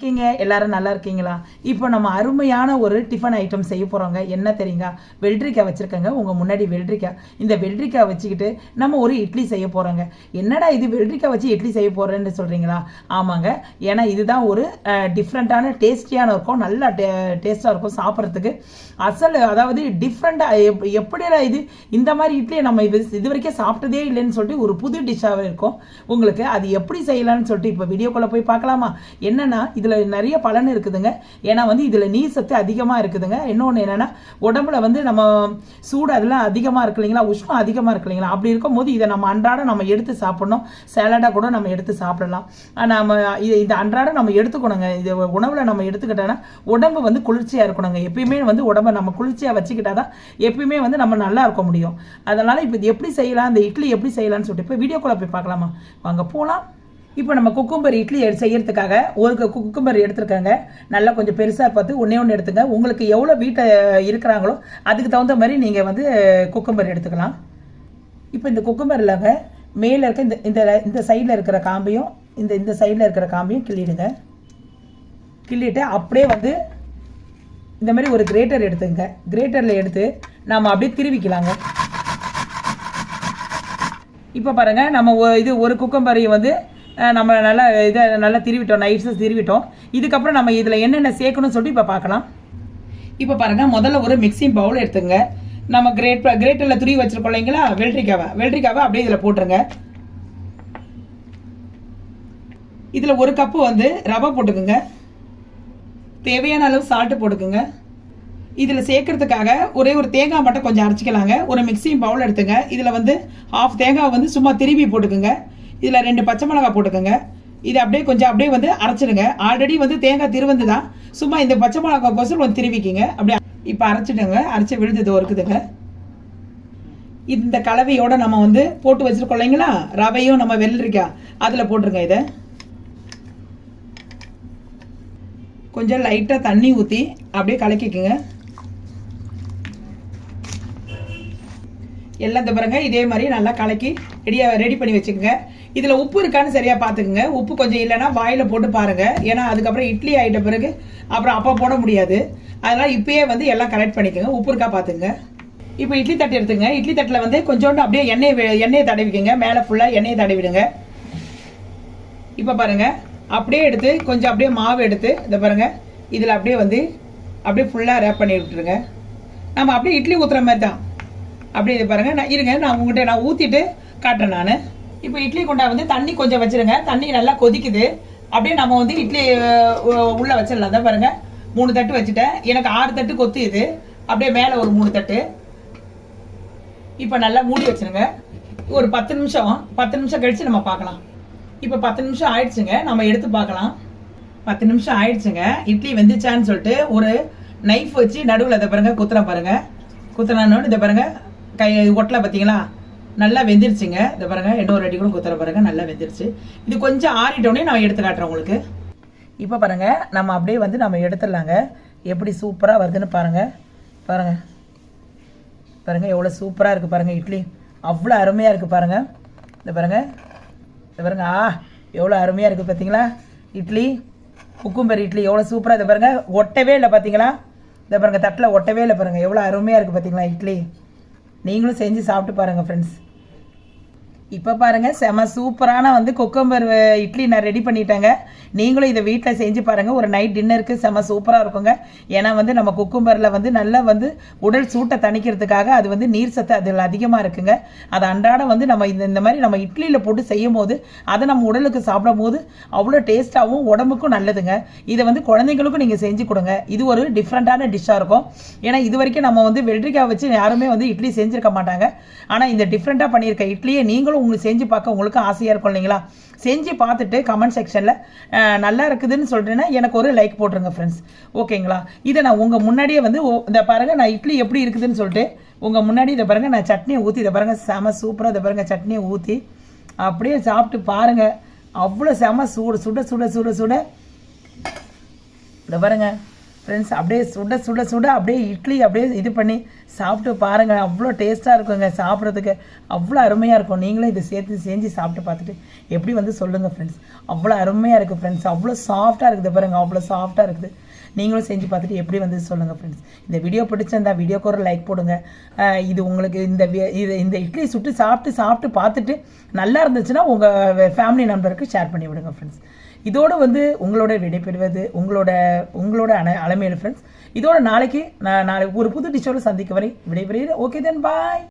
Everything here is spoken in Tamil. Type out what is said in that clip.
இருக்கீங்க எல்லாரும் நல்லா இருக்கீங்களா? இப்போ நம்ம அருமையான ஒரு டிஃபன் ஐட்டம் செய்ய போகிறோங்க. என்ன தெரியுங்க? வெள்ளரிக்காய் வச்சுருக்கேங்க உங்கள் முன்னாடி. வெள்ளரிக்காய், இந்த வெள்ளரிக்காய் வச்சுக்கிட்டு நம்ம ஒரு இட்லி செய்ய போகிறோங்க. என்னடா இது வெள்ளரிக்காய் வச்சு இட்லி செய்ய போகிறேன்னு சொல்கிறீங்களா? ஆமாங்க, ஏன்னா இதுதான் ஒரு டிஃப்ரெண்ட்டான டேஸ்டியான இருக்கும். நல்லா டேஸ்ட்டாக இருக்கும் சாப்பிட்றதுக்கு. அதாவது டிஃப்ரெண்ட்டாக எப்படிடா இது இந்த மாதிரி இட்லியை நம்ம இது வரைக்கும் சாப்பிட்டதே இல்லைன்னு சொல்லிட்டு ஒரு புது டிஷ்ஷாகவே இருக்கும் உங்களுக்கு. அது எப்படி செய்யலாம்னு சொல்லிட்டு இப்போ வீடியோக்குள்ளே போய் பார்க்கலாமா? என்னென்னா இதில் நிறைய பலன் இருக்குதுங்க. ஏன்னா இதில் நீர் சத்து அதிகமாக இருக்குதுங்க. இன்னொன்று என்னென்னா உடம்புல நம்ம சூடு அதெல்லாம் அதிகமாக இருக்கு இல்லைங்களா, உஷ்ணம் அதிகமாக இருக்கு இல்லைங்களா, அப்படி இருக்கும்போது இதை நம்ம அன்றாடம் நம்ம எடுத்து சாப்பிடணும். சேலடாக கூட நம்ம எடுத்து சாப்பிடலாம். நம்ம இந்த அன்றாடம் நம்ம எடுத்துக்கணுங்க. இது உணவில் நம்ம எடுத்துக்கிட்டோன்னா உடம்பு குளிர்ச்சியாக இருக்கணுங்க. எப்பயுமே உடம்பை நம்ம குளிர்ச்சியாக வச்சுக்கிட்டாதான் எப்பயுமே நம்ம நல்லா இருக்க முடியும். அதனால் இப்போ இது எப்படி செய்யலாம், இந்த இட்லி எப்படி செய்யலாம்னு சொல்லிட்டு இப்போ வீடியோக்குள்ளே போய் பார்க்கலாமா? வாங்க போகலாம். இப்போ நம்ம குக்கும்பர் இட்லி செய்யறதுக்காக ஒரு குக்கும்பர் எடுத்துருக்காங்க. நல்லா கொஞ்சம் பெருசாக பார்த்து ஒன்று எடுத்துங்க. உங்களுக்கு எவ்வளோ வீட்டை இருக்கிறாங்களோ அதுக்கு தகுந்த மாதிரி நீங்கள் குக்கும்பர் எடுத்துக்கலாம். இப்போ இந்த குக்கும்பரில் மேலே இருக்க இந்த இந்த சைடில் இருக்கிற காம்பையும் இந்த சைடில் இருக்கிற காம்பையும் கிள்ளிடுங்க. கிள்ளிட்டு அப்படியே இந்த மாதிரி ஒரு கிரேட்டர் எடுத்துங்க. கிரேட்டரில் எடுத்து நாம் அப்படியே திருவிக்கலாங்க. இப்போ பாருங்கள், நம்ம ஒரு குக்கும்பரையை நம்ம நல்லா திருவிட்டோம், நைட்ஸை திருவிட்டோம். இதுக்கப்புறம் நம்ம இதில் என்னென்ன சேர்க்கணும்னு சொல்லிட்டு இப்போ பார்க்கலாம். இப்போ பாருங்கள், முதல்ல ஒரு மிக்சிங் பவுல் எடுத்துங்க. நம்ம கிரேட்டரில் துருவி வச்சுருக்கோம் இல்லைங்களா, வெள்ளரிக்காவை அப்படியே இதில் போட்டுருங்க. இதில் ஒரு கப்பு ரவை போட்டுக்குங்க. தேவையான அளவு சால்ட்டு போட்டுக்குங்க. இதில் சேர்க்கறதுக்காக ஒரே ஒரு தேங்காய் மட்டும் கொஞ்சம் அரைச்சிக்கலாங்க. ஒரு மிக்சிங் பவுல் எடுத்துங்க. இதில் ஹாஃப் தேங்காய் சும்மா திருவி போட்டுக்குங்க. இதில் 2 பச்சை மிளகாய் போட்டுக்கோங்க. இது அப்படியே கொஞ்சம் அப்படியே அரைச்சிடுங்க. ஆல்ரெடி தேங்காய் திருவந்து தான், சும்மா இந்த பச்சை மிளகாய் கோசம் திருவிக்கிங்க. அப்படியே இப்போ அரைச்சிடுங்க. அரைச்சி விழுந்தது இருக்குதுங்க. இந்த கலவையோட நம்ம போட்டு வச்சுருக்கோம் இல்லைங்களா, ரவையும் நம்ம வெள்ளரிக்காய் அதில் போட்டுருங்க. இதை கொஞ்சம் லைட்டாக தண்ணி ஊற்றி அப்படியே கலக்கிக்குங்க. எல்லாம் பாருங்க, இதே மாதிரி நல்லா கலக்கி ரெடி பண்ணி வச்சுக்கோங்க. இதில் உப்பு இருக்கான்னு சரியாக பார்த்துக்குங்க. உப்பு கொஞ்சம் இல்லைன்னா வாயில் போட்டு பாருங்கள். ஏன்னா அதுக்கப்புறம் இட்லி ஆகிட்ட பிறகு அப்புறம் அப்போ போட முடியாது. அதனால் இப்பயே எல்லாம் கரெக்ட் பண்ணிக்கோங்க. உப்பு இருக்கா பார்த்துங்க. இப்போ இட்லி தட்டு எடுத்துங்க. இட்லி தட்டில் கொஞ்சோண்டு அப்படியே எண்ணெயை தடவிக்கங்க. மேலே ஃபுல்லாக எண்ணெயை தடவிடுங்க. இப்போ பாருங்கள், அப்படியே எடுத்து கொஞ்சம் அப்படியே மாவு எடுத்து இதை பாருங்கள், இதில் அப்படியே அப்படியே ஃபுல்லாக ரேப் பண்ணி விட்டுருங்க. நம்ம அப்படியே இட்லி ஊற்றுற மாதிரி தான். அப்படியே இது பாருங்கள். நான் உங்கள்கிட்ட ஊற்றிட்டு காட்டுறேன். நான் இப்போ இட்லி குண்டா தண்ணி கொஞ்சம் வச்சுருங்க. தண்ணி நல்லா கொதிக்குது. அப்படியே நம்ம இட்லி உள்ளே வச்சிடலாம். தான் பாருங்கள், 3 தட்டு வச்சுட்டேன். எனக்கு 6 தட்டு கொத்து. இது அப்படியே மேலே ஒரு 3 தட்டு. இப்போ நல்லா மூடி வச்சுருங்க. ஒரு 10 நிமிஷம் கழித்து நம்ம பார்க்கலாம். இப்போ 10 நிமிஷம் ஆயிடுச்சுங்க. நம்ம எடுத்து பார்க்கலாம். 10 நிமிஷம் ஆயிடுச்சுங்க. இட்லி வெந்துச்சான்னு சொல்லிட்டு ஒரு நைஃப் வச்சு நடுவில் இதை பாருங்கள் குத்துனான்னு இதை பாருங்கள், கை ஒட்டலை பார்த்தீங்களா, நல்லா வெந்துருச்சுங்க. இதை பாருங்கள், இன்னொரு அடி கூட குத்துற பாருங்கள், நல்லா வெந்துருச்சு. இது கொஞ்சம் ஆறிட்டோடனே நான் எடுத்து காட்டுறேன் உங்களுக்கு. இப்போ பாருங்கள், நம்ம அப்படியே நம்ம எடுத்துடலாங்க. எப்படி சூப்பராக வருதுன்னு பாருங்கள். பாருங்கள் எவ்வளோ சூப்பராக இருக்குது பாருங்கள். இட்லி அவ்வளோ அருமையாக இருக்குது பாருங்கள். இந்த பாருங்கள் எவ்வளோ அருமையாக இருக்குது பார்த்தீங்களா. இட்லி குக்கும்பர் இட்லி எவ்வளோ சூப்பராக. இதை பாருங்கள், ஒட்டவே இல்லை பார்த்தீங்களா. இதை பாருங்கள், தட்டில் ஒட்டவே இல்லை பாருங்கள், எவ்வளோ அருமையாக இருக்குது பார்த்தீங்களா இட்லி. நீங்களும் செஞ்சு சாப்பிட்டு பாருங்கள் ஃப்ரெண்ட்ஸ். இப்போ பாருங்கள், செம சூப்பரான குக்கும்பர் இட்லி நான் ரெடி பண்ணிட்டேங்க. நீங்களும் இதை வீட்டில் செஞ்சு பாருங்கள். ஒரு நைட் டின்னருக்கு செம சூப்பராக இருக்குங்க. ஏன்னா நம்ம குக்கும்பரில் நல்லா உடல் சூட்டை தணிக்கிறதுக்காக அது நீர் சத்து அதில் அதிகமாக இருக்குங்க. அதை அன்றாடம் நம்ம இந்த மாதிரி நம்ம இட்லியில் போட்டு செய்யும் போது அதை நம்ம உடலுக்கு சாப்பிடும் போது அவ்வளோ டேஸ்ட்டாகவும் உடம்புக்கும் நல்லதுங்க. இதை குழந்தைங்களுக்கும் நீங்கள் செஞ்சு கொடுங்க. இது ஒரு டிஃப்ரெண்ட்டான டிஷ்ஷாக இருக்கும். ஏன்னா இது வரைக்கும் நம்ம வெள்ளரிக்காய் வச்சு யாருமே இட்லி செஞ்சுருக்க மாட்டாங்க. ஆனால் இந்த டிஃப்ரெண்ட்டாக பண்ணியிருக்க இட்லியை நீங்களும் உங்களுக்கு செஞ்சு பார்க்க உங்களுக்கு ஆசையாக இருக்கும் இல்லைங்களா. செஞ்சு பார்த்துட்டு கமெண்ட் செக்ஷனில் நல்லா இருக்குதுன்னு சொல்கிறேன்னா எனக்கு ஒரு லைக் போட்டுருங்க ஃப்ரெண்ட்ஸ். ஓகேங்களா. இதை நான் உங்கள் முன்னாடியே இந்த பாருங்கள், நான் இட்லி எப்படி இருக்குதுன்னு சொல்லிட்டு உங்கள் முன்னாடி இதை பாருங்கள், நான் சட்னியை ஊற்றி இதை பாருங்கள், செம சூப்பராக இதை பாருங்கள், சட்னியை ஊற்றி அப்படியே சாப்பிட்டு பாருங்கள். அவ்வளோ செம சுட சுட சுட சுட சுட இதை பாருங்கள், ஃப்ரெண்ட்ஸ் அப்படியே சுட சுட சுட அப்படியே இட்லி அப்படியே இது பண்ணி சாப்பிட்டு பாருங்கள். அவ்வளோ டேஸ்ட்டாக இருக்குங்க, சாப்பிட்றதுக்கு அவ்வளோ அருமையாக இருக்கும். நீங்களும் இதை சேர்த்து செஞ்சு சாப்பிட்டு பார்த்துட்டு எப்படி வந்து சொல்லுங்கள் ஃப்ரெண்ட்ஸ். அவ்வளோ அருமையாக இருக்குது ஃப்ரெண்ட்ஸ், அவ்வளோ சாஃப்டாக இருக்குது பாருங்கள், அவ்வளோ சாஃப்டாக இருக்குது. நீங்களும் செஞ்சு பார்த்துட்டு எப்படி வந்து சொல்லுங்கள் ஃப்ரெண்ட்ஸ். இந்த வீடியோ பிடிச்சிருந்தா வீடியோக்கு ஒரு லைக் போடுங்க. இது உங்களுக்கு இந்த இட்லி சுட்டு சாப்பிட்டு பார்த்துட்டு நல்லா இருந்துச்சுன்னா உங்கள் ஃபேமிலி நம்பருக்கு ஷேர் பண்ணி விடுங்க ஃப்ரெண்ட்ஸ். இதோடு வந்து உங்களோட விடைபெறுவது உங்களோட அலமையில் ஃப்ரெண்ட்ஸ். இதோட நாளைக்கு ஒரு புது டிஷ்ஷோடு சந்திக்க வரை விடைபெறுகிறேன். ஓகே தென் பாய்.